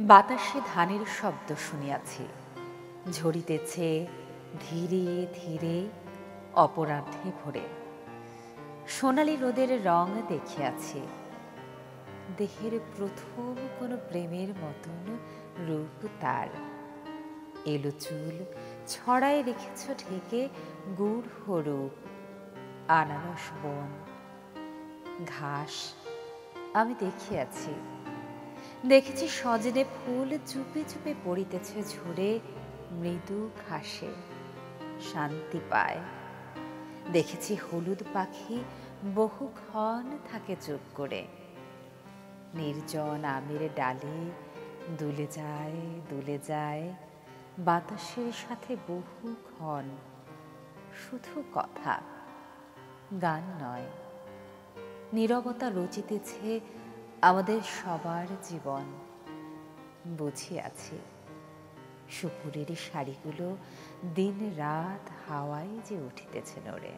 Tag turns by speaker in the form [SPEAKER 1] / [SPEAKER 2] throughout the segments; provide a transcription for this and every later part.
[SPEAKER 1] বাতাসে ধানের শব্দ শুনিয়াছি, ঝরিতেছে ধীরে ধীরে অপরাহ্নে ভোরে। সোনালি রোদের রং দেখিয়াছি, দেহের প্রথম কোনো প্রেমের মতন রূপ তার। এলো চুল ছড়ায় রেখেছ ঢেকে গূঢ় রূপ, আনারস বন ঘাস আমি দেখিয়াছি। দেখেছি সজনে ফুল চুপে চুপে পড়িতেছে ঝরে মৃদু ঘাসে, শান্তি পায়। দেখেছি হলুদ পাখি বহুক্ষণ থাকে চুপ করে, নির্জন আমের ডালে দুলে যায় বাতাসের সাথে বহুক্ষণ। শুধু কথা, গান নয়, নীরবতা রচিতেছে আমাদের সবার জীবন। বুঝিয়াছি সুপুরের শাড়িগুলো দিন রাত হাওয়ায় যে উঠিতেছে নড়ে।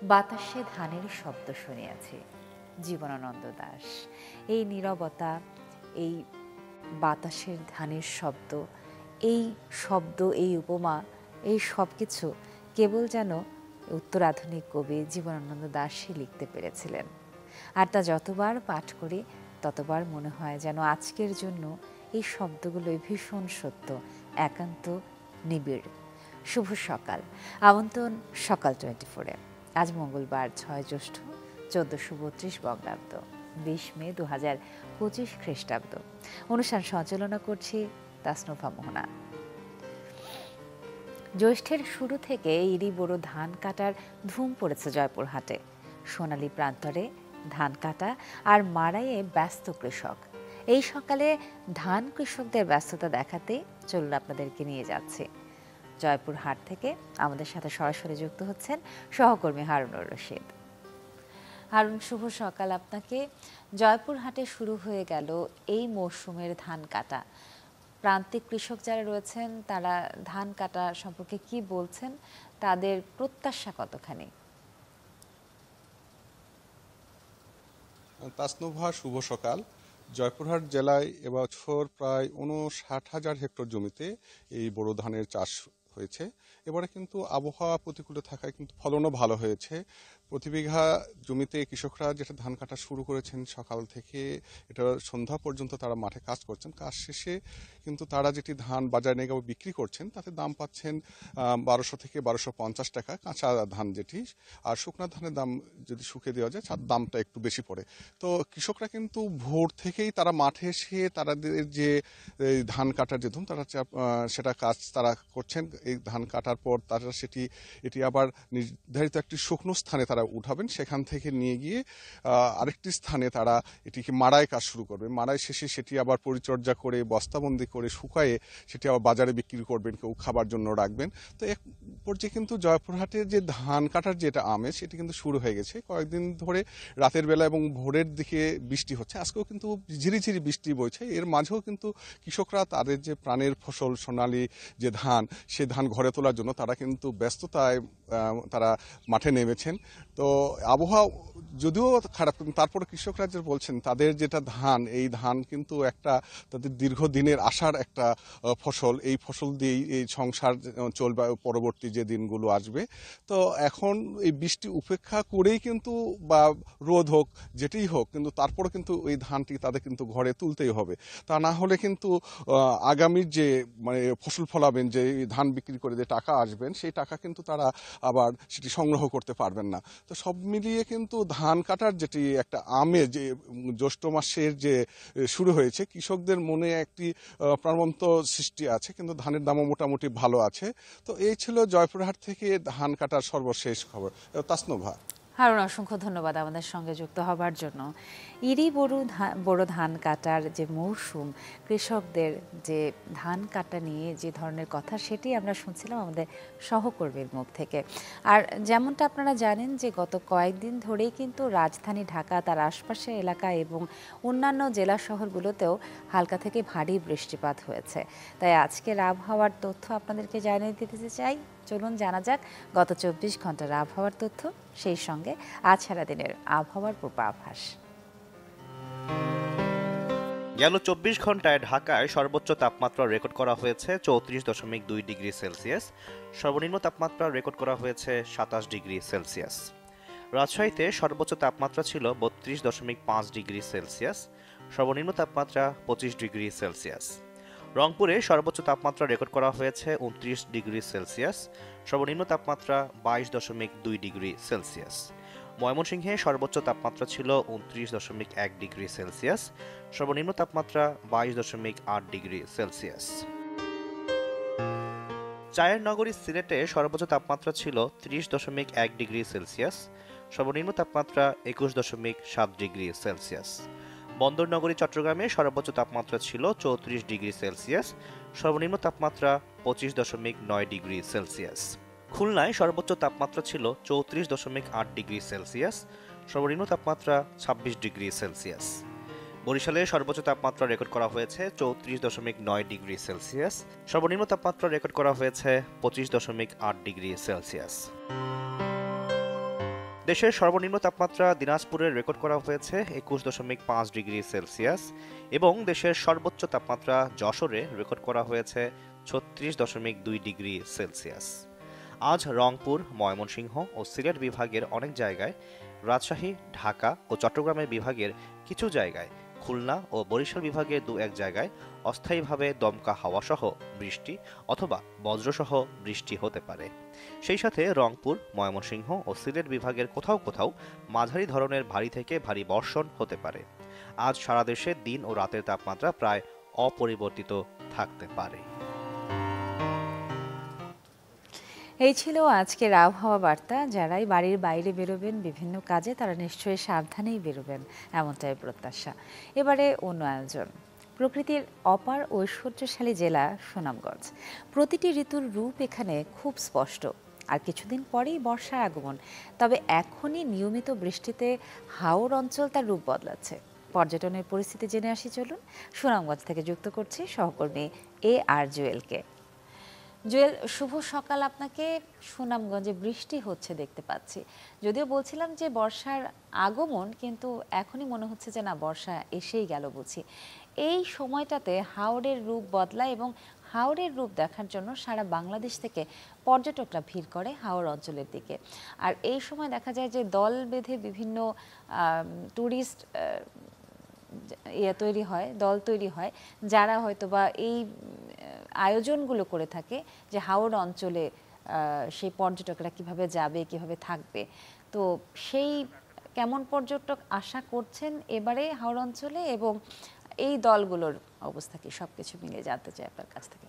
[SPEAKER 1] বাতাসে ধানের শব্দ শুনিয়াছি। জীবনানন্দ দাশ। এই নীরবতা, এই বাতাসের ধানের শব্দ, এই উপমা, এই সব কিছু কেবল যেন উত্তরাধুনিক কবি জীবনানন্দ দাশই লিখতে পেরেছিলেন। আর তা যতবার পাঠ করি ততবার মনে হয় যেন আজকের জন্য এই শব্দগুলোই ভীষণ সত্য, একান্ত নিবিড়। শুভ সকাল, আমন্ত্রণ সকাল 24-এ। আজ মঙ্গলবার 6 জ্যৈষ্ঠ 1432 বঙ্গাব্দ, 20 মে 2025 খ্রিস্টাব্দ। অনুষ্ঠান সঞ্চালনা করছি তাসনুফা মোহনা। জ্যৈষ্ঠের শুরু থেকে ইরি বড় ধান কাটার ধুম পড়েছে জয়পুরহাটে। সোনালী প্রান্তরে ধান কাটা আর মাড়াইয়ে ব্যস্ত কৃষক। এই সকালে ধান কৃষকদের ব্যস্ততা দেখাতে চলুন আপনাদেরকে নিয়ে যাচ্ছে জয়পুরহাট থেকে। আমাদের সাথে সরাসরি যুক্ত হচ্ছেন সহকর্মী হারুনুর রশিদ। হারুন, শুভ সকাল আপনাকে। জয়পুরহাটে শুরু হয়ে গেল এই মরশুমের ধান কাটা। প্রান্তিক কৃষক যারা রয়েছেন তারা ধান কাটা সম্পর্কে কি বলছেন, তাদের প্রত্যাশা কতখানি?
[SPEAKER 2] তাসনুভা, শুভ সকাল। জয়পুরহাট জেলায় এবছর প্রায় 59,000 হেক্টর জমিতে এই বোরো ধানের চাষ হয়েছে। এবারে কিন্তু আবহাওয়া প্রতিকূলে থাকায় কিন্তু ফলনও ভালো হয়েছে। প্রতি বিঘা জমিতে কৃষকরা যেটা ধান কাটা শুরু করেছেন সকাল থেকে এটা সন্ধ্যা পর্যন্ত তারা মাঠে কাজ করছেন। কাজ শেষে কিন্তু তারা যেটি ধান বাজারে নিয়ে গিয়ে বিক্রি করছেন তাতে দাম পাচ্ছেন 1200 থেকে 1250 টাকা কাঁচা ধান যেটি। আর শুকনা ধানের দাম যদি শুকিয়ে দেওয়া যায় তার দামটা একটু বেশি পড়ে। তো কৃষকরা কিন্তু ভোর থেকেই তারা মাঠে এসে তাদের যে ধান কাটার যে ধুম তারা সেটা কাজ তারা করছেন। এই ধান কাটার পর তারা এটি আবার নির্ধারিত একটি শুকনো স্থানে তারা উঠাবেন, সেখান থেকে নিয়ে গিয়ে আরেকটি স্থানে তারা এটিকে মাড়াই কাজ শুরু করবে। মাড়াই শেষে সেটি আবার পরিচর্যা করে বস্তাবন্দি করে শুকায়ে সেটি আবার বাজারে বিক্রি করবেন, কেউ খাবার জন্য রাখবেন। তো এক পর্যায়ে কিন্তু জয়পুরহাটের যে ধান কাটার যেটা আমেজ সেটি কিন্তু শুরু হয়ে গেছে। কয়েকদিন ধরে রাতের বেলা এবং ভোরের দিকে বৃষ্টি হচ্ছে, আজকেও কিন্তু ঝিরিঝিরি বৃষ্টি বইছে। এর মাঝেও কিন্তু কৃষকরা তাদের যে প্রাণের ফসল সোনালী যে ধান, সে ধান ঘরে তোলার জন্য তারা কিন্তু ব্যস্ততায় তারা মাঠে নেমেছেন। তো আবহাওয়া যদিও খারাপ, কিন্তু তারপরে কৃষকরা যে বলছেন তাদের যেটা ধান, এই ধান কিন্তু একটা তাদের দীর্ঘদিনের আশার একটা ফসল। এই ফসল দিয়েই এই সংসার চলবে পরবর্তী যে দিনগুলো আসবে। তো এখন এই বৃষ্টি উপেক্ষা করেই কিন্তু বা রোদ হোক যেটাই হোক, কিন্তু তারপরে কিন্তু এই ধানটি তাদের কিন্তু ঘরে তুলতেই হবে। তা না হলে কিন্তু আগামীর যে মানে ফসল ফলাবেন, যে ধান বিক্রি করে যে টাকা আসবেন, সেই টাকা কিন্তু তারা আবার সেটি সংগ্রহ করতে পারবেন না। তো সব মিলিয়ে কিন্তু ধান কাটার যেটি একটা আমেজ, যে জ্যৈষ্ঠ মাসের যে শুরু হয়েছে, কৃষকদের মনে একটি প্রাণবন্ত সৃষ্টি আছে, কিন্তু ধানের দামও মোটামুটি ভালো আছে। তো এই ছিল জয়পুরহাট থেকে ধান কাটার সর্বশেষ খবর। তাসনুভা।
[SPEAKER 1] হারুন, অসংখ্য ধন্যবাদ আমাদের সঙ্গে যুক্ত হবার জন্য। ইরি বড় ধান কাটার যে মৌসুম, কৃষকদের যে ধান কাটা নিয়ে যে ধরনের কথা, সেটি আমরা শুনছিলাম আমাদের সহকর্মীর মুখ থেকে। আর যেমনটা আপনারা জানেন যে গত কয়েকদিন ধরেই কিন্তু রাজধানী ঢাকা, তার আশপাশের এলাকা এবং অন্যান্য জেলা শহরগুলোতেও হালকা থেকে ভারী বৃষ্টিপাত হয়েছে। তাই আজকের আবহাওয়ার তথ্য আপনাদেরকে জানিয়ে দিতে চাই। চলুন জানা যাক গত 24 ঘন্টার আবহাওয়ার তথ্য, সেই সঙ্গে আজ সারাদিনের আবহাওয়ার পূর্বাভাস।
[SPEAKER 3] গেল ২৪ ঘন্টায় ঢাকায় সর্বোচ্চ তাপমাত্রা রেকর্ড করা হয়েছে ৩৪.২ ডিগ্রি সেলসিয়াস, সর্বনিম্ন তাপমাত্রা রেকর্ড করা হয়েছে ২৭ ডিগ্রি সেলসিয়াস। রাজশাহীতে সর্বোচ্চ তাপমাত্রা ছিল ৩২.৫ ডিগ্রি সেলসিয়াস, সর্বনিম্ন তাপমাত্রা ২৫ ডিগ্রি সেলসিয়াস। রংপুরে সর্বোচ্চ তাপমাত্রা রেকর্ড করা হয়েছে ২৯ ডিগ্রি সেলসিয়াস, সর্বনিম্ন তাপমাত্রা ২২.২ ডিগ্রি সেলসিয়াস। ময়মনসিংহে সর্বোচ্চ তাপমাত্রা ছিল ২৯.১ ডিগ্রি সেলসিয়াস, সর্বনিম্ন তাপমাত্রা ২২.৮ ডিগ্রি সেলসিয়াস। চায়ের নগরী সিলেটে সর্বোচ্চ তাপমাত্রা ছিল ৩০.১ ডিগ্রি সেলসিয়াস, সর্বনিম্ন তাপমাত্রা ২১.৭ ডিগ্রি সেলসিয়াস। বন্দরনগরী চট্টগ্রামে সর্বোচ্চ তাপমাত্রা ছিল ৩৪ ডিগ্রি সেলসিয়াস, সর্বনিম্ন তাপমাত্রা ২৫.৯ ডিগ্রি সেলসিয়াস। খুলনায় সর্বোচ্চ তাপমাত্রা ছিল ৩৪.৮ ডিগ্রি সেলসিয়াস, সর্বনিম্ন তাপমাত্রা ২৬ ডিগ্রি সেলসিয়াস। বরিশালে সর্বোচ্চ তাপমাত্রা রেকর্ড করা হয়েছে ৩৪.৯ ডিগ্রি সেলসিয়াস, সর্বনিম্ন তাপমাত্রা রেকর্ড করা হয়েছে ২৫.৮ ডিগ্রি সেলসিয়াস। দেশের সর্বনিম্ন তাপমাত্রা দিনাজপুরে রেকর্ড করা হয়েছে ২১.৫ ডিগ্রি সেলসিয়াস এবং দেশের সর্বোচ্চ তাপমাত্রা যশোরে রেকর্ড করা হয়েছে ৩৬.২ ডিগ্রি সেলসিয়াস। আজ রংপুর, ময়মনসিংহ ও সিলেট বিভাগের অনেক জায়গায়, রাজশাহী, ঢাকা ও চট্টগ্রামের বিভাগের কিছু জায়গায়, খুলনা ও বরিশাল বিভাগের দু-এক জায়গায় অস্থায়ীভাবে দমকা হাওয়াসহ বৃষ্টি অথবা বজ্রসহ বৃষ্টি হতে পারে। সেই সাথে রংপুর, ময়মনসিংহ ও সিলেট বিভাগের কোথাও কোথাও মাঝারি ধরনের ভারী থেকে ভারী বর্ষণ হতে পারে। আজ সারা দেশে দিন ও রাতের তাপমাত্রা প্রায় অপরিবর্তিত থাকতে পারে।
[SPEAKER 1] এই ছিল আজকের আবহাওয়া বার্তা। যারাই বাড়ির বাইরে বেরোবেন বিভিন্ন কাজে, তারা নিশ্চয়ই সাবধানেই বেরোবেন, এমনটাই প্রত্যাশা। এবারে অন্য আয়োজন। প্রকৃতির অপার ঐশ্বর্যশালী জেলা সুনামগঞ্জ। প্রতিটি ঋতুর রূপ এখানে খুব স্পষ্ট। আর কিছুদিন পরেই বর্ষার আগমন, তবে এখনই নিয়মিত বৃষ্টিতে হাওর অঞ্চল তার রূপ বদলাচ্ছে। পর্যটনের পরিস্থিতি জেনে আসি চলুন। সুনামগঞ্জ থেকে যুক্ত করছি সহকর্মী আর জুয়েলকে। জুয়েল, শুভ সকাল আপনাকে। সুনামগঞ্জে বৃষ্টি হচ্ছে দেখতে পাচ্ছি, যদিও বলছিলাম যে বর্ষার আগমন, কিন্তু এখনই মনে হচ্ছে যে না, বর্ষা এসেই গেল বুঝি। এই সময়টাতে হাওরের রূপ বদলায় এবং হাওরের রূপ দেখার জন্য সারা বাংলাদেশ থেকে পর্যটকরা ভিড় করে হাওর অঞ্চলের দিকে। আর এই সময় দেখা যায় যে দল বেঁধে বিভিন্ন ট্যুরিস্ট দল তৈরি হয়, যারা হয়তো বা এই আয়োজনগুলো করে থাকে যে হাওর অঞ্চলে সেই পর্যটকরা কিভাবে যাবে, কিভাবে থাকবে। তো সেই কেমন পর্যটক আশা করছেন এবারে হাওর অঞ্চলে, এবং এই দলগুলোর অবস্থা কি, সবকিছু মিলিয়ে জানতে চাই আপনার কাছ থেকে।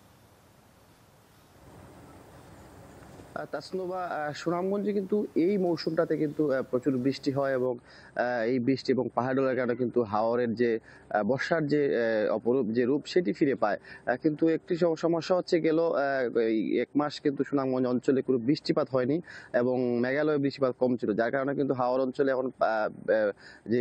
[SPEAKER 4] তাসনুবা, সুনামগঞ্জে কিন্তু এই মৌসুমটাতে কিন্তু প্রচুর বৃষ্টি হয় এবং এই বৃষ্টি এবং পাহাড়ের কারণে কিন্তু হাওরের যে বর্ষার যে অপরূপ যে রূপ সেটি ফিরে পায়। কিন্তু একটি সমস্যা হচ্ছে, গেল এই ১ মাস কিন্তু সুনামগঞ্জ অঞ্চলে কোনো বৃষ্টিপাত হয়নি এবং মেঘালয়ে বৃষ্টিপাত কম ছিল, যার কারণে কিন্তু হাওর অঞ্চলে এখন যে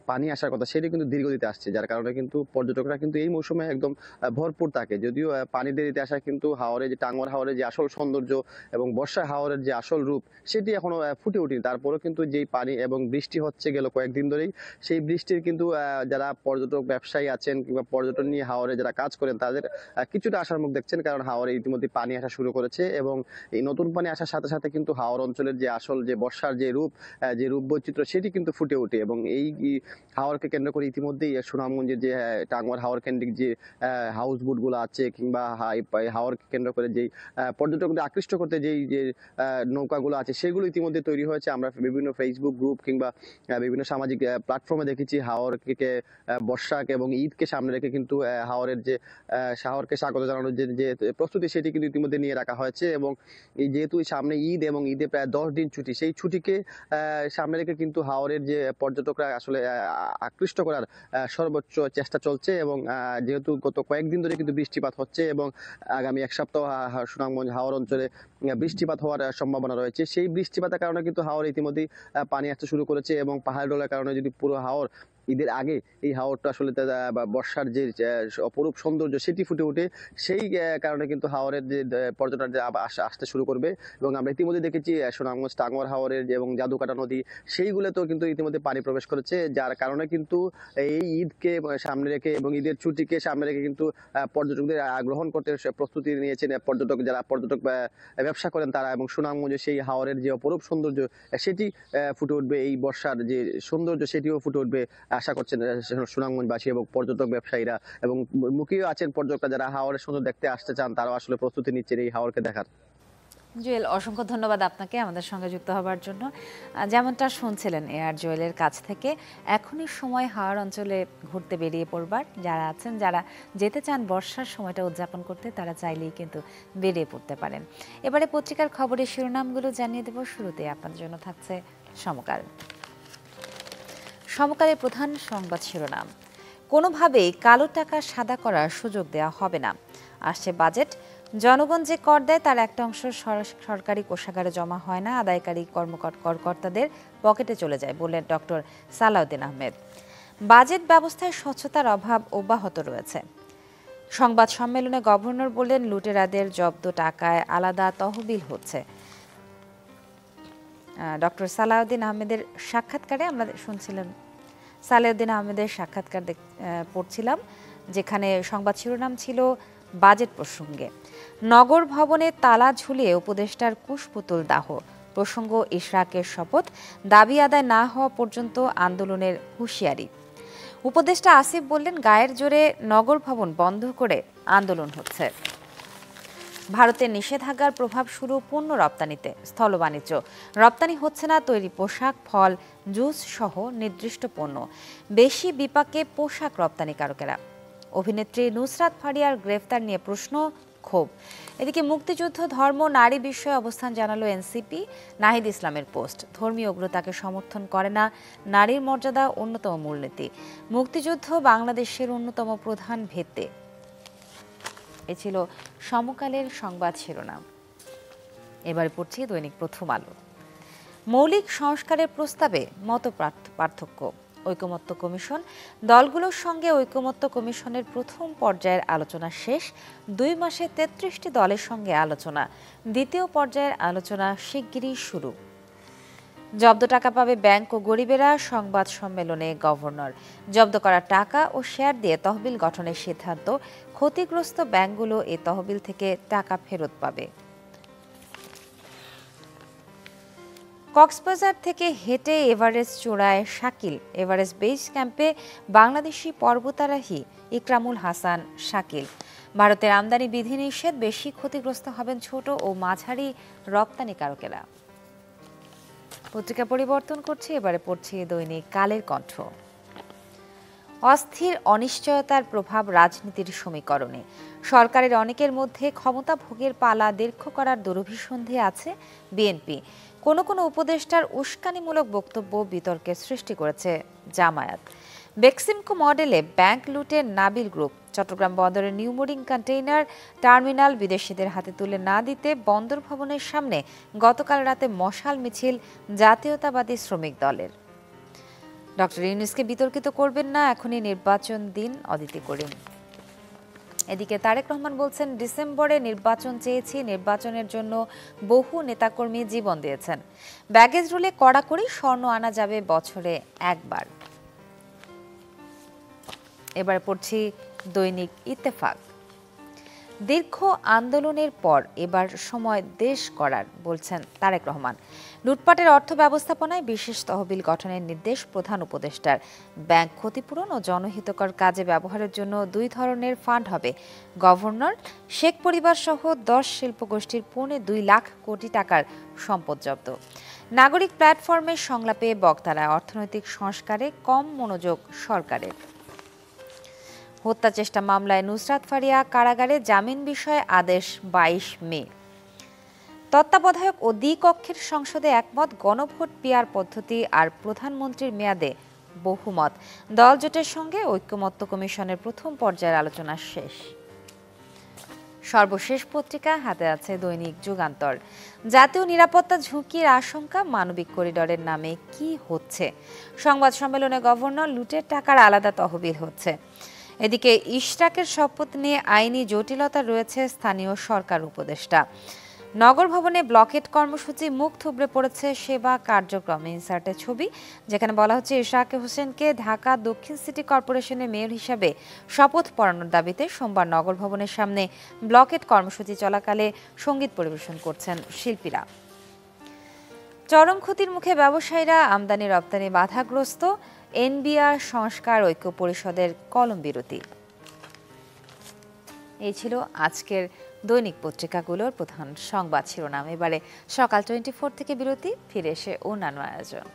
[SPEAKER 4] পানি আসার কথা সেটি কিন্তু ধীরগতিতে আসছে, যার কারণে কিন্তু পর্যটকরা কিন্তু এই মৌসুমে একদম ভরপুর থাকে। যদিও পানি দেরিতে আসা কিন্তু হাওরে যে টাঙ্গর হাওরে যে আসল সৌন্দর্য এবং বর্ষা হাওরের যে আসল রূপ সেটি এখনো ফুটে ওঠেনি। তারপরেও কিন্তু যেই পানি এবং বৃষ্টি হচ্ছে গেল কয়েকদিন ধরেই, সেই বৃষ্টির কিন্তু যারা পর্যটক ব্যবসায়ী আছেন কিংবা পর্যটন নিয়ে হাওরে যারা কাজ করেন, তাদের কিছুটা আশার মুখ দেখছেন, কারণ হাওরে ইতিমধ্যে পানি আসা শুরু করেছে এবং এই নতুন পানি আসার সাথে সাথে কিন্তু হাওর অঞ্চলের যে আসল যে বর্ষার যে রূপ বৈচিত্র্য সেটি কিন্তু ফুটে ওঠে। এবং এই হাওরকে কেন্দ্র করে ইতিমধ্যেই সুনামগঞ্জের যে টাঙ্গর হাওর কেন্দ্রিক যে হাউস বোট গুলো আছে কিংবা হাওরকে কেন্দ্র করে যেই পর্যটকদের আকৃষ্ট করতে যেই যে নৌকাগুলো আছে সেগুলো ইতিমধ্যে তৈরি হয়েছে। আমরা বিভিন্ন ফেসবুক গ্রুপ কিংবা বিভিন্ন সামাজিক প্ল্যাটফর্মে দেখেছি হাওরকে বর্ষাকে এবং ঈদকে সামনে রেখে কিন্তু হাওরের যে হাওরকে স্বাগত জানানোর যে প্রস্তুতি সেটি কিন্তু ইতিমধ্যে নিয়ে রাখা হয়েছে। এবং যেহেতু সামনে ঈদ এবং ঈদে প্রায় 10 দিন ছুটি, সেই ছুটিকে সামনে রেখে কিন্তু হাওরের যে পর্যটকরা আসলে আকৃষ্ট করার সর্বোচ্চ চেষ্টা চলছে। এবং যেহেতু গত কয়েকদিন ধরে কিন্তু বৃষ্টিপাত হচ্ছে এবং আগামী 1 সপ্তাহ সুনামগঞ্জ হাওর অঞ্চলে বৃষ্টিপাত হওয়ার সম্ভাবনা রয়েছে, সেই বৃষ্টিপাতের কারণে কিন্তু হাওর ইতিমধ্যেই পানি আসতে শুরু করেছে এবং পাহাড় ডোলার কারণে যদি পুরো হাওর ঈদের আগে এই হাওরটা আসলে বর্ষার যে অপরূপ সৌন্দর্য সেটি ফুটে ওঠে। সেই কারণে কিন্তু হাওরের যে পর্যটন যে আসতে শুরু করবে এবং আমরা ইতিমধ্যে দেখেছি সুনামগঞ্জ টাঙ্গুয়ার হাওরের এবং জাদুকাটা নদী সেইগুলোতেও কিন্তু ইতিমধ্যে পানি প্রবেশ করেছে, যার কারণে কিন্তু এই ঈদকে সামনে রেখে এবং ঈদের ছুটিকে সামনে রেখে কিন্তু পর্যটকদের গ্রহণ করতে প্রস্তুতি নিয়েছেন যারা পর্যটক ব্যবসা করেন তারা, এবং সুনামগঞ্জে সেই হাওরের যে অপরূপ সৌন্দর্য সেটি ফুটে উঠবে, এই বর্ষার যে সৌন্দর্য সেটিও ফুটে উঠবে আশা করছেন সুনামগঞ্জবাসী এবং পর্যটক ব্যবসায়ীরা, এবং মুখিও আছেন পর্যটকরা যারা হাওরের সৌন্দর্য দেখতে আসতে চান, তারাও আসলে প্রস্তুতি নিচ্ছেন এই হাওরকে দেখার।
[SPEAKER 1] জুয়েল, অসংখ্য ধন্যবাদ আপনাকে আমাদের সঙ্গে যুক্ত হবার জন্য। যেমনটা শুনছিলেন এআর জুয়েলের কাছ থেকে, এখনই সময় হাওর অঞ্চলে ঘুরতে বেরিয়ে পড়বার। যারা আছেন, যারা যেতে চান বর্ষার সময়টা উদযাপন করতে, তারা চাইলেই কিন্তু বেরিয়ে পড়তে পারেন। এবারে পত্রিকার খবরের শিরোনামগুলো জানিয়ে দেব। শুরুতে আপনাদের জন্য থাকছে সমকাল। সমকালের প্রধান সংবাদ শিরোনাম: কোনোভাবেই কালো টাকা সাদা করার সুযোগ দেওয়া হবে না। আসছে বাজেট, জনগণ যে কর দেয় তার একটা অংশ সরকারি কোষাগারে জমা হয় না, আদায়কারী কর্মকর্তাদের পকেটে চলে যায়, বললেন ডক্টর সালাউদ্দিন আহমেদ। বাজেট ব্যবস্থায় স্বচ্ছতার অভাব অব্যাহত রয়েছে। সংবাদ সম্মেলনে গভর্নর বললেন, লুটেরাদের জব্দ টাকায় আলাদা তহবিল হচ্ছে। ডক্টর সালাউদ্দিন আহমেদের সাক্ষাৎকারে আমরা শুনছিলাম, সালাউদ্দিন আহমেদের সাক্ষাৎকার পড়ছিলাম, যেখানে সংবাদ শিরোনাম ছিল বাজেট প্রসঙ্গে। নগর ভবনে তালা ঝুলিয়ে উপদেষ্টার কুশপুতুল দাহ, প্রসঙ্গ ইশরাকের শপথ, দাবি আদায় না হওয়া পর্যন্ত আন্দোলনের হুঁশিয়ারি। উপদেষ্টা আসিফ বললেন, গায়ের জোরে নগর ভবন বন্ধ করে আন্দোলন হচ্ছে। ভারতের নিষেধাজ্ঞার প্রভাব শুরু পণ্য রপ্তানিতে, স্থল বাণিজ্য। রপ্তানি হচ্ছে না তৈরি পোশাক, ফল, জুস সহ নির্দিষ্ট পণ্য। বেশি বিপাকে পোশাক রপ্তানিকারকেরা। অভিনেত্রী নুসরাত ফারিয়ার গ্রেফতার নিয়ে প্রশ্ন, ক্ষোভ। এদিকে মুক্তিযুদ্ধ, ধর্ম, নারী বিষয়ে অবস্থান জানালো এনসিপি। নাহিদ ইসলামের পোস্ট, ধর্মীয় উগ্রতাকে সমর্থন করে না, নারীর মর্যাদা অন্যতম মূলনীতি। মুক্তিযুদ্ধ বাংলাদেশের অন্যতম প্রধান ভিত্তি। এ ছিল সমকালের সংবাদ শিরোনাম। এবারে পড়ছি দৈনিক প্রথম আলো। মৌলিক সংস্কারের প্রস্তাবে মত পার্থক্য, ঐকমত্য কমিশন। দলগুলোর সঙ্গে ঐকমত্য কমিশনের প্রথম পর্যায়ের আলোচনা শেষ। 2 মাসে 33টি দলের সঙ্গে আলোচনা। দ্বিতীয় পর্যায়ের আলোচনা শিগগিরই শুরু। জব্দ টাকা পাবে ব্যাংক ও গরিবেরা, সংবাদ সম্মেলনে গভর্নর। জব্দ করা টাকা ও শেয়ার দিয়ে তহবিল গঠনের সিদ্ধান্ত। ক্ষতিগ্রস্ত ব্যাংকগুলো এ তহবিল থেকে টাকা ফেরত পাবে। কক্সবাজার থেকে হেঁটে এভারেস্ট চূড়ায় শাকিল। এভারেস্ট বেস ক্যাম্পে বাংলাদেশি পর্বতারোহী ইকরামুল হাসান শাকিল। ভারতের আমদানি বিধিনিষেধ, বেশি ক্ষতিগ্রস্ত হবেন ছোট ও মাঝারি রপ্তানিকারকেরা। পত্রিকা পরিবর্তন করছি, এবারে পড়ছি দৈনিক কালের কণ্ঠ। অস্থির অনিশ্চয়তার প্রভাব রাজনীতির সমীকরণে। সরকারের অনেকের মধ্যে ক্ষমতা ভোগের পালা দীর্ঘ করার দুরভিসন্ধি আছে বিএনপি। কোনো কোনো উপদেষ্টার উস্কানিমূলক বক্তব্য বিতর্কের সৃষ্টি করেছে জামায়াত। বেক্সিমকো মডেলে ব্যাংক লুটের নাবিল গ্রুপ। চট্টগ্রাম বন্দরের নিউমোরিং কন্টেইনার টার্মিনাল বিদেশিদের হাতে তুলে না দিতে বন্দর ভবনের সামনে গতকাল রাতে মশাল মিছিল জাতীয়তাবাদী শ্রমিক দলের। ডক্টর ইউনূসকে বিতর্কিত করবেন না, এখনই নির্বাচন দিন, অদিতি করিম। এদিকে তারেক রহমান বলছেন, ডিসেম্বরে নির্বাচন চেয়েছি, নির্বাচনের জন্য বহু নেতাকর্মী জীবন দিয়েছেন। ব্যাগেজ রুলে কড়াকড়ি, স্বর্ণ আনা যাবে বছরে একবার। এবারে পড়ছি দৈনিক ইত্তেফাক। দীর্ঘ আন্দোলনের পর এবার সময় দেশ গড়ার, বলছেন তারেক রহমান। লুটপাটের অর্থ ব্যবস্থাপনায় বিশেষ তহবিল গঠনের নির্দেশ প্রধান উপদেষ্টার। ব্যাংক ক্ষতিপূরণ ও জনহিতকর কাজে ব্যবহারের জন্য 2 ধরনের ফান্ড হবে। গভর্নর, শেখ পরিবার সহ 10 শিল্পগোষ্ঠীর 2.25 লাখ কোটি টাকার সম্পদ জব্দ। নাগরিক প্ল্যাটফর্মের সংলাপে বক্তারা, অর্থনৈতিক সংস্কারে কম মনোযোগ সরকারের। হত্যা চেষ্টা মামলায় নুসরাত ফারিয়া কারাগারে, জামিন বিষয়ে আদেশ 22 মে। তত্ত্বাবধায়ক ও দ্বিকক্ষের সংসদে একমত, গণভোট পিআর পদ্ধতি আর প্রধানমন্ত্রীর মেয়াদে বহুমত। দলজোটের সঙ্গে ঐক্যমত্য কমিশনের প্রথম পর্যায়ের আলোচনা শেষ। সর্বশেষ পত্রিকা হাতে আছে দৈনিক যুগান্তর। জাতীয় নিরাপত্তা ঝুঁকির আশঙ্কা, মানবিক করিডোরের নামে কি হচ্ছে? সংবাদ সম্মেলনে গভর্নর, লুটের টাকার আলাদা তহবিল হচ্ছে। এদিকে ইশরাকের শপথ নিয়ে আইনি জটিলতা রয়েছে স্থানীয় সরকার উপদেষ্টা। নগর ভবনে ব্লকেট কর্মসূচি, মুখ থুবড়ে পড়েছে সেবা কার্যক্রমে। ইনসার্টের ছবি, যেখানে বলা হচ্ছে ইশরাক হোসেনকে ঢাকা দক্ষিণ সিটি কর্পোরেশনের মেয়র হিসাবে শপথ পড়ানোর দাবিতে সোমবার নগর ভবনের সামনে ব্লকেট কর্মসূচি চলাকালে সঙ্গীত পরিবেশন করছেন শিল্পীরা। চরম ক্ষতির মুখে ব্যবসায়ীরা, আমদানি রপ্তানি বাধাগ্রস্ত। এনবিআর সংস্কার ঐক্য পরিষদের কলম বিরতি। এই ছিল আজকের দৈনিক পত্রিকাগুলোর প্রধান সংবাদ শিরোনাম। এবারে সকাল 24 থেকে বিরতি, ফিরে এসে অন্যান্য আয়োজন।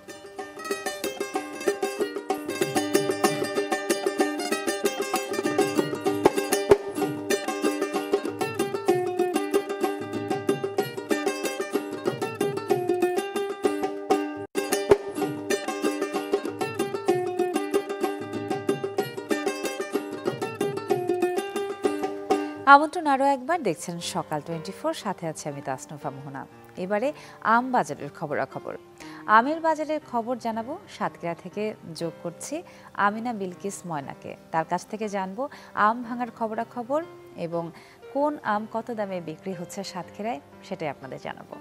[SPEAKER 1] আমন্ত্রণ আরও একবার, দেখছেন সকাল 24, সাথে আছে আমি তাসনুফা মোহনা। এবারে আম বাজারের খবরাখবর। আমের বাজারের খবর জানাবো সাতক্ষীরা থেকে, যোগ করছি আমিনা বিলকিস ময়নাকে। তার কাছ থেকে জানবো আম ভাঙার খবরাখবর এবং কোন আম কত দামে বিক্রি হচ্ছে সাতক্ষীরায়, সেটাই আপনাদের জানাবো।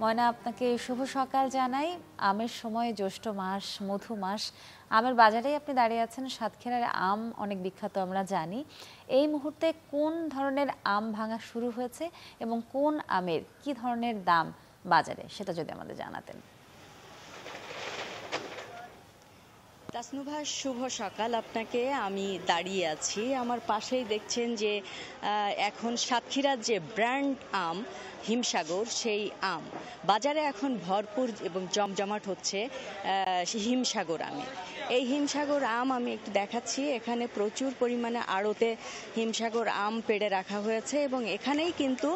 [SPEAKER 1] ময়না, আপনাকে শুভ সকাল জানাই। আমের সময় জ্যৈষ্ঠ মাস, মধু মাস, আমের বাজারেই আপনি দাঁড়িয়ে আছেন। সাতক্ষীরার আম অনেক বিখ্যাত আমরা জানি। এই মুহূর্তে কোন ধরনের আম ভাঙা শুরু হয়েছে এবং কোন আমের কি ধরনের দাম বাজারে, সেটা যদি আমাদের জানাতেন।
[SPEAKER 5] তাসনুভা, শুভ সকাল আপনাকে। আমি দাঁড়িয়ে আছি, আমার পাশেই দেখছেন যে এখন সাতক্ষীরার যে ব্র্যান্ড আম হিমসাগর, সেই আম বাজারে এখন ভরপুর এবং জমজমাট হচ্ছে হিমসাগর আমে। এই হিমসাগর আম আমি একটু দেখাচ্ছি, এখানে প্রচুর পরিমাণে আড়তে হিমসাগর আম পেড়ে রাখা হয়েছে এবং এখানেই কিন্তু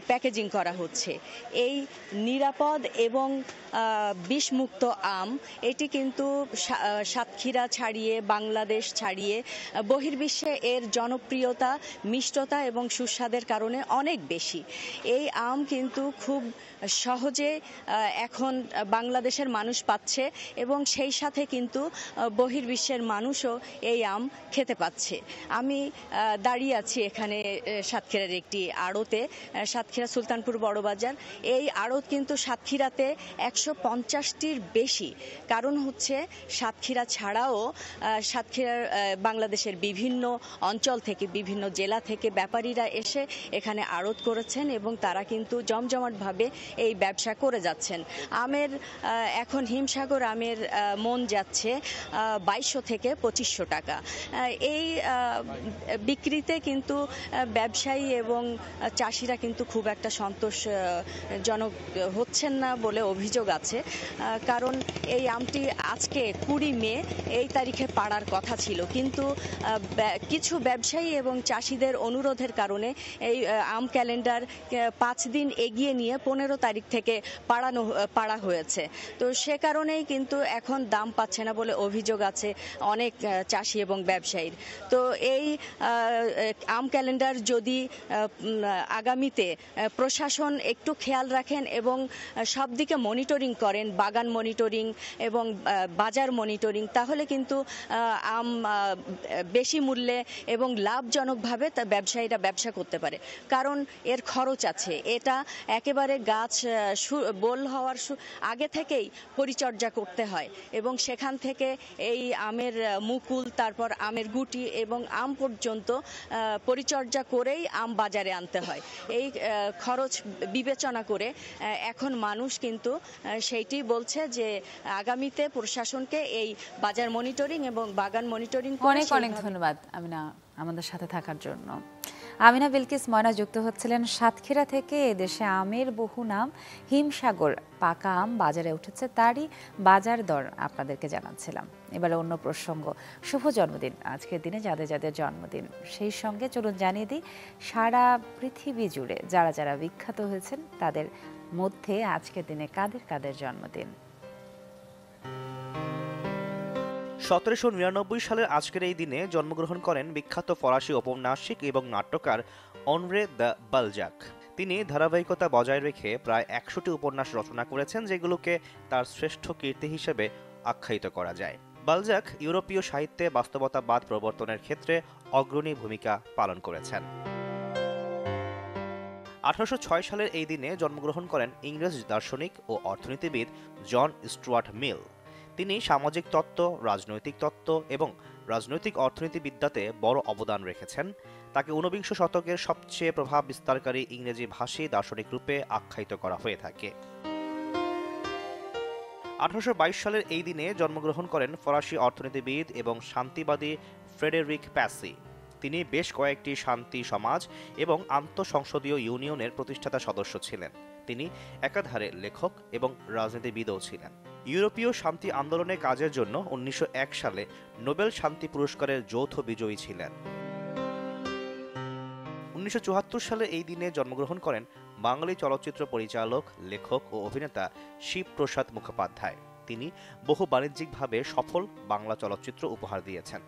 [SPEAKER 5] প্যাকেজিং করা হচ্ছে। এই নিরাপদ এবং বিষমুক্ত আম, এটি কিন্তু সাতক্ষীরা ছাড়িয়ে, বাংলাদেশ ছাড়িয়ে বহির্বিশ্বে এর জনপ্রিয়তা, মিষ্টতা এবং সুস্বাদের কারণে অনেক বেশি। এই আম কিন্তু খুব সহজে এখন বাংলাদেশের মানুষ পাচ্ছে এবং সেই সাথে কিন্তু বহির্বিশ্বের মানুষও এই আম খেতে পাচ্ছে। আমি দাঁড়িয়ে আছি এখানে সাতক্ষীরার একটি আড়তে, সাতক্ষীরা সুলতানপুর বড়বাজার। এই আড়ত কিন্তু সাতক্ষীরাতে 150টির বেশি। কারণ হচ্ছে সাতক্ষীরা ছাড়াও সাতক্ষীরার বাংলাদেশের বিভিন্ন অঞ্চল থেকে, বিভিন্ন জেলা থেকে ব্যাপারীরা এসে এখানে আড়ত করেছেন এবং তারা কিন্তু জমজমাটভাবে এই ব্যবসা করে যাচ্ছেন। আমের এখন হিমসাগর আমের মন যাচ্ছে 2200 থেকে 2500 টাকা। এই বিক্রিতে কিন্তু ব্যবসায়ী এবং চাষিরা কিন্তু খুব একটা সন্তোষজনক হচ্ছেন না বলে অভিযোগ আছে। কারণ এই আমটি আজকে 20 মে এই তারিখে পাড়ার কথা ছিল, কিন্তু কিছু ব্যবসায়ী এবং চাষিদের অনুরোধের কারণে এই আম ক্যালেন্ডার 5 দিন এগিয়ে নিয়ে 15 তারিখ থেকে পাড়া হয়েছে। তো সে কারণেই কিন্তু এখন দাম পাচ্ছে না বলে অভিযোগ আছে অনেক চাষি এবং ব্যবসায়ীর। তো এই আম ক্যালেন্ডার যদি আগামীতে প্রশাসন একটু খেয়াল রাখেন এবং সব দিকে মনিটরিং করেন, বাগান মনিটরিং এবং বাজার মনিটরিং, তাহলে কিন্তু আম বেশি মূল্যে এবং লাভজনকভাবে তা ব্যবসায়ীরা ব্যবসা করতে পারে। কারণ এর খরচ আছে, এটা একেবারে গাছ বোল হওয়ার আগে থেকেই পরিচর্যা করতে হয় এবং সেখান থেকে এই আমের মুকুল, তারপর আমের গুটি এবং আম পর্যন্ত পরিচর্যা করেই আম বাজারে আনতে হয়। এই খরচ বিবেচনা করে এখন মানুষ কিন্তু সেইটি বলছে যে আগামীতে প্রশাসনকে এই বাজার মনিটরিং এবং বাগান মনিটরিং
[SPEAKER 1] অনেক অনেক ধন্যবাদ আমিনা আমাদের সাথে থাকার জন্য। আমিনা বিলকিস ময়না যুক্ত হচ্ছিলেন সাতক্ষীরা থেকে। এদেশে আমের বহু নাম, হিমসাগর পাকা আম বাজারে উঠেছে, তারই বাজার দর আপনাদেরকে জানাচ্ছিলাম। এবারে অন্য প্রসঙ্গ, শুভ জন্মদিন আজকের দিনে যাদের যাদের জন্মদিন, সেই সঙ্গে চলুন জানিয়ে দিই সারা পৃথিবী জুড়ে যারা যারা বিখ্যাত হয়েছেন তাদের মধ্যে আজকের দিনে কাদের কাদের জন্মদিন।
[SPEAKER 3] 1799 সালের আজকের এই দিনে জন্মগ্রহণ করেন বিখ্যাত ফরাসি ঔপন্যাসিক এবং নাট্যকার অনরে দ্য বালজাক। তিনি ধারাবাহিকতা বজায় রেখে প্রায় 100টি উপন্যাস রচনা করেছেন, যেগুলোকে তার শ্রেষ্ঠ কীর্তি হিসেবে আখ্যায়িত করা যায়। বালজাক ইউরোপীয় সাহিত্যে বাস্তবতাবাদ প্রবর্তনের ক্ষেত্রে অগ্রণী ভূমিকা পালন করেছেন। 1806 সালের এই দিনে জন্মগ্রহণ করেন ইংরেজ দার্শনিক ও অর্থনীতিবিদ জন স্টুয়ার্ট মিল। তিনি সামাজিক তত্ত্ব, রাজনৈতিক তত্ত্ব এবং রাজনৈতিক অর্থনীতিবিদ্যাতে বড় অবদান রেখেছেন। তাকে ঊনবিংশ শতকের সবচেয়ে প্রভাব বিস্তারকারী ইংরেজি ভাষী দার্শনিক রূপে আখ্যায়িত করা হয়ে থাকে। 1822 সালের এই দিনে জন্মগ্রহণ করেন ফরাসি অর্থনীতিবিদ এবং শান্তিবাদী ফ্রেডেরিক প্যাসি। তিনি বেশ কয়েকটি শান্তি সমাজ এবং আন্তঃসংসদীয় ইউনিয়নের প্রতিষ্ঠাতা সদস্য ছিলেন। তিনি একাধারে লেখক এবং রাজনীতিবিদও ছিলেন। ইউরোপীয় শান্তি আন্দোলনে কাজের জন্য 1901 সালে নোবেল শান্তি পুরস্কারের যৌথ বিজয়ী ছিলেন। 1974 সালে এই দিনে জন্মগ্রহণ করেন বাঙালি চলচ্চিত্র পরিচালক, লেখক ও অভিনেতা শিবপ্রসাদ মুখোপাধ্যায়। তিনি বহু বাণিজ্যিকভাবে সফল বাংলা চলচ্চিত্র উপহার দিয়েছেন।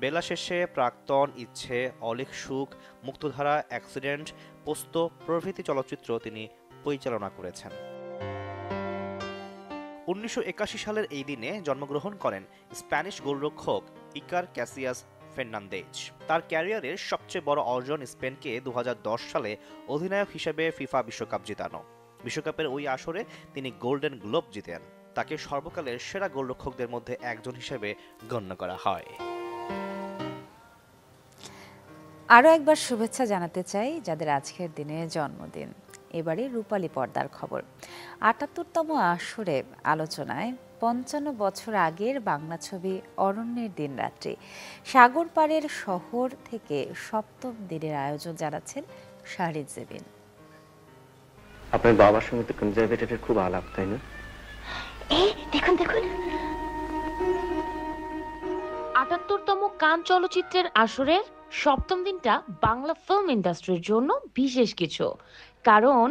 [SPEAKER 3] বেলা শেষে, প্রাক্তন, ইচ্ছে, অলেখ সুখ, মুক্তধারা, অ্যাক্সিডেন্ট, পোস্ত প্রভৃতি চলচ্চিত্র তিনি পরিচালনা করেছেন। 1981 সালের এই দিনে জন্মগ্রহণ করেন স্প্যানিশ গোলরক্ষক ইকার ক্যাসিয়াস ফের্নান্দেজ। তার ক্যারিয়ারের সবচেয়ে বড় অর্জন স্পেনকে 2010 সালে অধিনায়ক হিসেবে ফিফা বিশ্বকাপ জেতানো। বিশ্বকাপের ওই আসরে তিনি গোল্ডেন গ্লোব জিতেন। তাকে সর্বকালের সেরা গোলরক্ষকদের মধ্যে একজন হিসেবে গণ্য করা হয়।
[SPEAKER 1] আরও একবার শুভেচ্ছা জানাতে চাই যাদের আজকের দিনে জন্মদিন। এবারে রূপালী পর্দার খবর। ৭৮তম আসরে আলোচনায় ৫৫ বছর আগের বাংলা ছবি অরণ্যের দিনরাত্রি। সাগর পাড়ের শহর থেকে সপ্তম দিনের আয়োজন জানাচ্ছেন শাহরিন জেবিন।
[SPEAKER 6] আপনার বাবার সঙ্গে তো কনজারভেটরের খুব আলাপ, তাই না?
[SPEAKER 7] দেখুন দেখুন, ৭৮তম কান চলচ্চিত্রের আসরের সপ্তম দিনটা বাংলা ফিল্ম ইন্ডাস্ট্রির জন্য বিশেষ কিছু, কারণ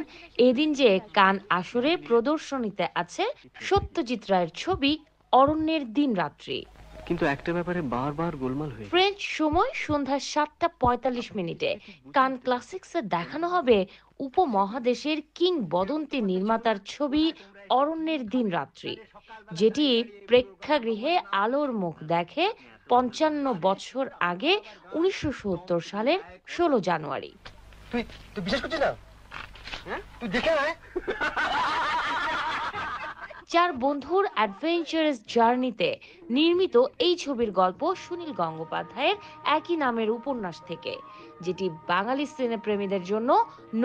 [SPEAKER 7] এদিন যে কান আসরে প্রদর্শনীতে আছে সত্যজিৎ রায়ের ছবি অরণ্যের দিনরাত্রি।
[SPEAKER 6] কিন্তু একটা ব্যাপারে বারবার গোলমাল হয়ে,
[SPEAKER 7] ফ্রেঞ্চ সময় সন্ধ্যা ৭টা ৪৫ কান ক্লাসিক্সে দেখানো হবে উপমহাদেশের কিংবদন্তি নির্মাতার ছবি অরণ্যের দিনরাত্রি, যেটি প্রেক্ষাগৃহে আলোর মুখ দেখে ৫৫ বছর আগে ১৯৭০ সালের ১৬ জানুয়ারি।
[SPEAKER 6] তুই বিশ্বাস করছিস না? তুই দেখে আয়।
[SPEAKER 7] 4 বন্ধুর অ্যাডভেঞ্চারাস জার্নিতে নির্মিত এই ছবির গল্প সুনীল গঙ্গোপাধ্যায়ের একই নামের উপন্যাস থেকে, যেটি বাঙালি সিনেপ্রেমীদের জন্য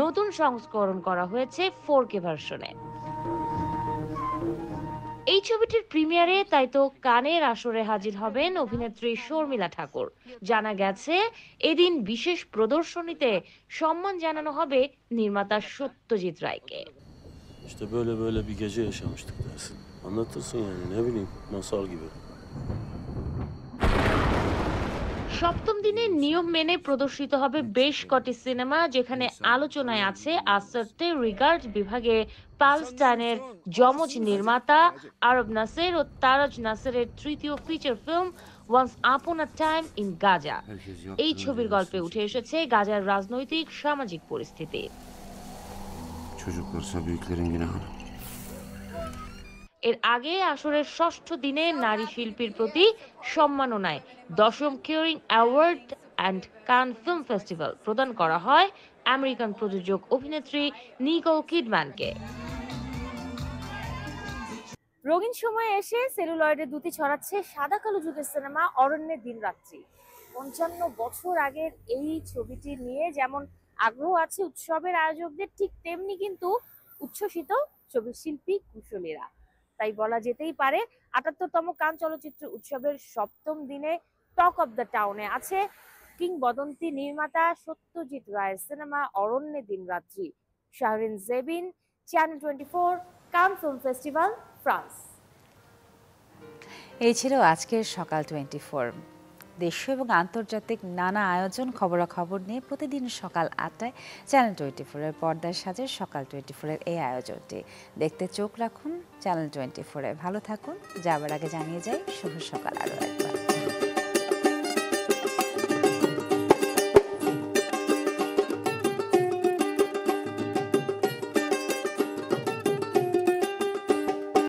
[SPEAKER 7] নতুন সংস্করণ করা হয়েছে 4K ভার্সনে। এই ছবিটির প্রিমিয়ারে তাই তো কানের আসরে হাজির হবেন অভিনেত্রী শর্মিলা ঠাকুর। জানা গেছে এদিন বিশেষ প্রদর্শনীতে সম্মান জানানো হবে নির্মাতা সত্যজিৎ রায়কে।
[SPEAKER 8] İşte böyle bir gece yaşamıştık dersin. Anlatırsın yani, ne bileyim, masal gibi.
[SPEAKER 7] সপ্তম দিনে নিয়ম মেনে প্রদর্শিত হবে বেশ কটি সিনেমা, যেখানে আলোচনায় আছে আসরতে রিগার্ড বিভাগে প্যালেস্টাইনের যমজ নির্মাতা আরব নাসের ও তারাজ নাসেরের তৃতীয় feature film once upon a time in Gaza. এই ছবির গল্পে উঠে এসেছে গাজার রাজনৈতিক সামাজিক পরিস্থিতি।
[SPEAKER 8] Çocuklarsa büyüklerin günahı.
[SPEAKER 7] এর আগে আসরের ষষ্ঠ দিনে নারী শিল্পীর প্রতি সম্মাননায় 10ম কিউরিং award and Cannes film festival প্রদান করা হয় আমেরিকান প্রযোজক অভিনেত্রী নিকোল কিডম্যানকে।
[SPEAKER 9] রঙিন সময়ে এসে সেলুলয়েডে দুটি ছড়াচ্ছে সাদা কালো যুগের সিনেমা অরণ্যের দিনরাত্রি। ৫৫ বছর আগের এই ছবিটি নিয়ে যেমন আগ্রহ আছে উৎসবের আয়োজকদের, ঠিক তেমনি কিন্তু উচ্ছ্বসিত ছবির শিল্পী কুশলীরা। তাই বলা যেতেই পারে ৭৮তম কান চলচ্চিত্র উৎসবের সপ্তম দিনে টক অব দ্য টাউনে আছে কিংবদন্তি নির্মাতা সত্যজিৎ রায়ের সিনেমা অরণ্যের দিনরাত্রি। শাহরিন জেবিন, চ্যানেল 24, কান ফিল্ম ফেস্টিভ্যাল, ফ্রান্স।
[SPEAKER 1] এই ছিল আজকের সকাল 24। দেশীয় এবং আন্তর্জাতিক নানা আয়োজন খবরাখবর নিয়ে প্রতিদিন সকাল ৮টায় চ্যানেল 24-এর পর্দায় সাজে সকাল 24-এর এই আয়োজনটি। দেখতে চোখ রাখুন চ্যানেল 24-এ। ভালো থাকুন। যাবার আগে জানিয়ে যাই শুভ সকাল আরও একবার।